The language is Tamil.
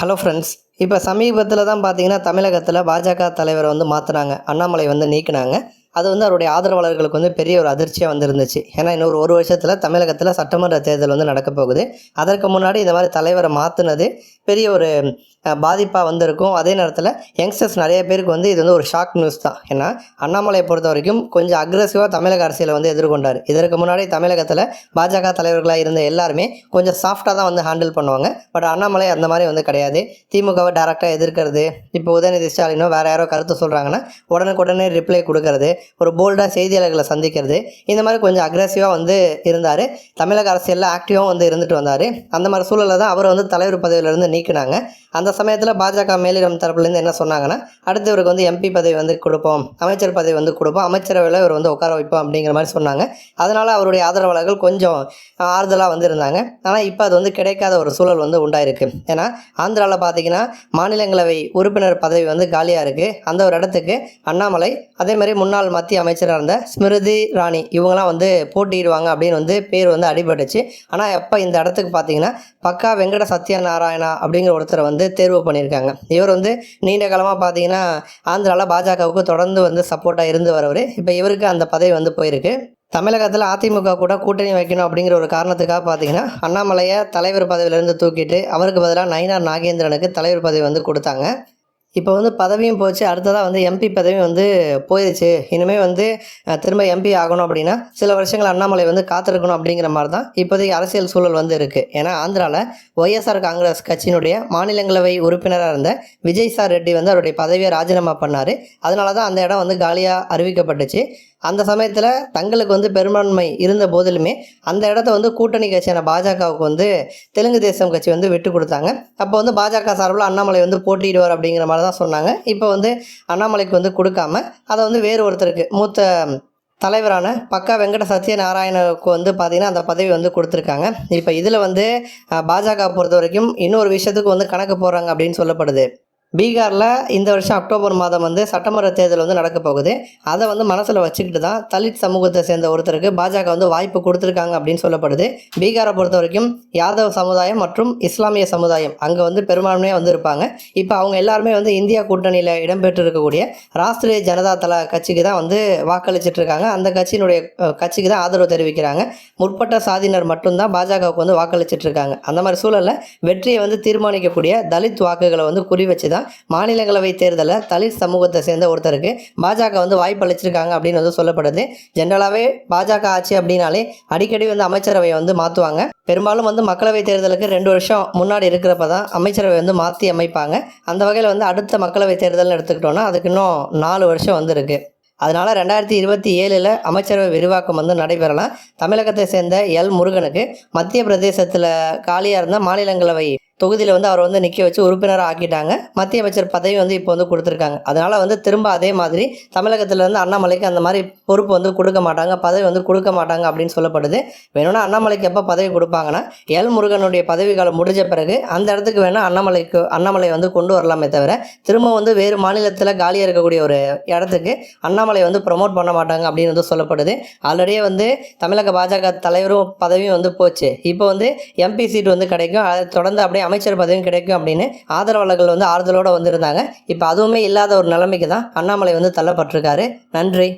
Hello friends. இப்போ சமீபத்தில் தான் பார்த்தீங்கன்னா தமிழகத்தில் பாஜக தலைவரை மாற்றினாங்க. அண்ணாமலை நீக்கினாங்க. அது அவருடைய ஆதரவாளர்களுக்கு பெரிய ஒரு அதிர்ச்சியாக இருந்துச்சு. ஏன்னா இன்னொரு ஒரு வருஷத்தில் தமிழகத்தில் சட்டமன்ற தேர்தல் நடக்க போகுது. அதற்கு முன்னாடி இந்த மாதிரி தலைவரை மாற்றினது பெரிய ஒரு பாதிப்பாக இருக்கும். அதே நேரத்தில் யங்ஸ்டர்ஸ் நிறைய பேருக்கு இது ஒரு ஷாக் நியூஸ் தான். ஏன்னா அண்ணாமலையை பொறுத்த வரைக்கும் கொஞ்சம் அக்ரெசிவாக தமிழக அரசியலை எதிர்கொண்டார். இதற்கு முன்னாடி தமிழகத்தில் பாஜக தலைவர்களாக இருந்த எல்லாருமே கொஞ்சம் சாஃப்டாக தான் ஹேண்டில் பண்ணுவாங்க. பட் அண்ணாமலை அந்த மாதிரி கிடையாது. திமுகவை டேரெக்டாக எதிர்க்கிறது, இப்போ உதயநிதி ஸ்டாலினோ வேறு யாரோ கருத்து சொல்கிறாங்கன்னா உடனுக்குடனே ரிப்ளை கொடுக்கறது, ஒரு போல்டாக செய்தியாளர்களை சந்திக்கிறது, இந்த மாதிரி கொஞ்சம் அக்ரெசிவாக இருந்தார். தமிழக அரசியலில் ஆக்டிவாக இருந்துட்டு வந்தார். அந்த மாதிரி சூழலில் தான் அவர் தலைவர் பதவியிலிருந்து நீக்கினாங்க. அந்த சமயத்தில் பாஜக மேலிடம் தரப்புலேருந்து என்ன சொன்னாங்கன்னா, அடுத்து இவருக்கு எம்பி பதவி கொடுப்போம், அமைச்சர் பதவி கொடுப்போம், அமைச்சரவையில் இவர் உட்கார வைப்போம் அப்படிங்கிற மாதிரி சொன்னாங்க. அதனால் அவருடைய ஆதரவாளர்கள் கொஞ்சம் ஆறுதலாக இருந்தாங்க. ஆனால் இப்போ அது கிடைக்காத ஒரு சூழல் உண்டாயிருக்கு. ஏன்னா ஆந்திராவில் பார்த்தீங்கன்னா மாநிலங்களவை உறுப்பினர் பதவி காலியாக இருக்குது. அந்த ஒரு இடத்துக்கு அண்ணாமலை, அதே மாதிரி முன்னாள் மத்திய அமைச்சராக இருந்த ஸ்மிருதி இரானி இவங்களாம் போட்டியிடுவாங்க அப்படின்னு பேர் அடிபட்டுச்சு. ஆனால் எப்போ இந்த இடத்துக்கு பார்த்தீங்கன்னா பக்கா வெங்கட சத்யநாராயணா அப்படிங்கிற ஒருத்தரை தேர்வு பண்ணியிருக்காங்க. இவர் நீண்ட காலமாக பார்த்தீங்கன்னா ஆந்திராவில் பாஜகவுக்கு தொடர்ந்து சப்போர்ட்டாக இருந்து வரவர். இப்போ இவருக்கு அந்த பதவி போயிருக்கு. தமிழகத்தில் அதிமுக கூட கூட்டணி வைக்கணும் அப்படிங்கிற ஒரு காரணத்துக்காக பார்த்தீங்கன்னா அண்ணாமலையை தலைவர் பதவியிலேருந்து தூக்கிட்டு அவருக்கு பதிலாக நயினார் நாகேந்திரனுக்கு தலைவர் பதவி கொடுத்தாங்க. இப்போ பதவியும் போச்சு. அடுத்ததாக எம்பி பதவியும் போயிடுச்சு. இனிமேல் திரும்ப எம்பி ஆகணும் அப்படின்னா சில வருஷங்கள் அண்ணாமலை காத்திருக்கணும் அப்படிங்கிற மாதிரி தான் இப்போதைக்கு அரசியல் சூழல் இருக்குது. ஏன்னா ஆந்திராவில் ஒய்எஸ்ஆர் காங்கிரஸ் கட்சியினுடைய மாநிலங்களவை உறுப்பினராக இருந்த விஜய் சார் ரெட்டி அவருடைய பதவியை ராஜினாமா பண்ணார். அதனால தான் அந்த இடம் காலியாக அறிவிக்கப்பட்டுச்சு. அந்த சமயத்தில் தங்களுக்கு பெரும்பான்மை இருந்த போதிலுமே அந்த இடத்த கூட்டணி கட்சியான பாஜகவுக்கு தெலுங்கு தேசம் கட்சி விட்டு கொடுத்தாங்க. அப்போ பாஜக சார்பில் அண்ணாமலை போட்டியிடுவார் அப்படிங்கிற மாதிரி தான் சொன்னாங்க. இப்போ அண்ணாமலைக்கு கொடுக்காம அதை வேறு ஒருத்தருக்கு மூத்த தலைவரான பக்கா வெங்கட சத்யநாராயணனுக்கு பார்த்தீங்கன்னா அந்த பதவி கொடுத்துருக்காங்க. இப்போ இதில் பாஜக பொறுத்த வரைக்கும் இன்னொரு விஷயத்துக்கு கணக்கு போடுறாங்க அப்படின்னு சொல்லப்படுது. பீகாரில் இந்த வருஷம் அக்டோபர் மாதம் சட்டமன்ற தேர்தல் நடக்க போகுது. அதை மனசில் வச்சுக்கிட்டு தான் தலித் சமூகத்தை சேர்ந்த ஒருத்தருக்கு பாஜக வாய்ப்பு கொடுத்துருக்காங்க அப்படின்னு சொல்லப்படுது. பீகாரை பொறுத்த வரைக்கும் யாதவ் சமுதாயம் மற்றும் இஸ்லாமிய சமுதாயம் அங்கே பெரும்பான்மையாக இருப்பாங்க. இப்போ அவங்க எல்லாருமே இந்தியா கூட்டணியில் இடம்பெற்று இருக்கக்கூடிய ராஷ்டிரிய ஜனதா தள கட்சிக்கு தான் வாக்களிச்சிட்டு இருக்காங்க. அந்த கட்சிக்கு தான் ஆதரவு தெரிவிக்கிறாங்க. முற்பட்ட சாதியினர் மட்டும்தான் பாஜகவுக்கு வாக்களிச்சிட்டு இருக்காங்க. அந்த மாதிரி சூழலில் வெற்றியை தீர்மானிக்கக்கூடிய தலித் வாக்குகளை குறி வச்சு தான் மாநிலங்களவை தேர்தலில் தலித் சமூகத்தை சேர்ந்த ஒருத்தருக்கு பாஜக வாய்ப்பு அளிச்சிருக்காங்க அப்படின்னு சொல்லப்படுது. ஜென்ரலாகவே பாஜக ஆட்சி அப்படின்னாலே அடிக்கடி அமைச்சரவையை மாற்றுவாங்க. பெரும்பாலும் மக்களவை தேர்தலுக்கு 2 வருஷம் முன்னாடி இருக்கிறப்ப தான் அமைச்சரவை மாற்றி அமைப்பாங்க. அந்த வகையில் அடுத்த மக்களவை தேர்தல்னு எடுத்துக்கிட்டோன்னா அதுக்கு இன்னும் 4 வருஷம் இருக்குது. அதனால் 2027 அமைச்சரவை விரிவாக்கம் நடைபெறலாம். தமிழகத்தை சேர்ந்த எல் முருகனுக்கு மத்திய பிரதேசத்தில் காலியாக இருந்த மாநிலங்களவை தொகுதியில் அவர் நிற்க வச்சு உறுப்பினராக ஆக்கிட்டாங்க. மத்திய அமைச்சர் பதவி இப்போ கொடுத்துருக்காங்க. அதனால் திரும்ப அதே மாதிரி தமிழகத்தில் அண்ணாமலைக்கு அந்த மாதிரி பொறுப்பு கொடுக்க மாட்டாங்க, பதவி கொடுக்க மாட்டாங்க அப்படின்னு சொல்லப்படுது. வேணும்னா அண்ணாமலைக்கு எப்போ பதவி கொடுப்பாங்கன்னா எல் முருகனுடைய பதவி காலம் முடிஞ்ச பிறகு அந்த இடத்துக்கு வேணால் அண்ணாமலை கொண்டு வரலாமே தவிர திரும்ப வேறு மாநிலத்தில் காலியாக இருக்கக்கூடிய ஒரு இடத்துக்கு அண்ணாமலை ப்ரொமோட் பண்ண மாட்டாங்க அப்படின்னு சொல்லப்படுது. ஆல்ரெடியே தமிழக பாஜக தலைவரும் பதவியும் போச்சு. இப்போ எம்பி சீட் கிடைக்கும். அதை தொடர்ந்து அப்படியே அமைச்சர் பதவியும் கிடைக்கும் அப்படின்னு ஆதரவாளர்கள் ஆறுதலோடு வந்திருந்தாங்க. இப்போ அதுவுமே இல்லாத ஒரு நிலைமைக்கு தான் அண்ணாமலை தள்ளப்பட்டிருக்காரு. நன்றி.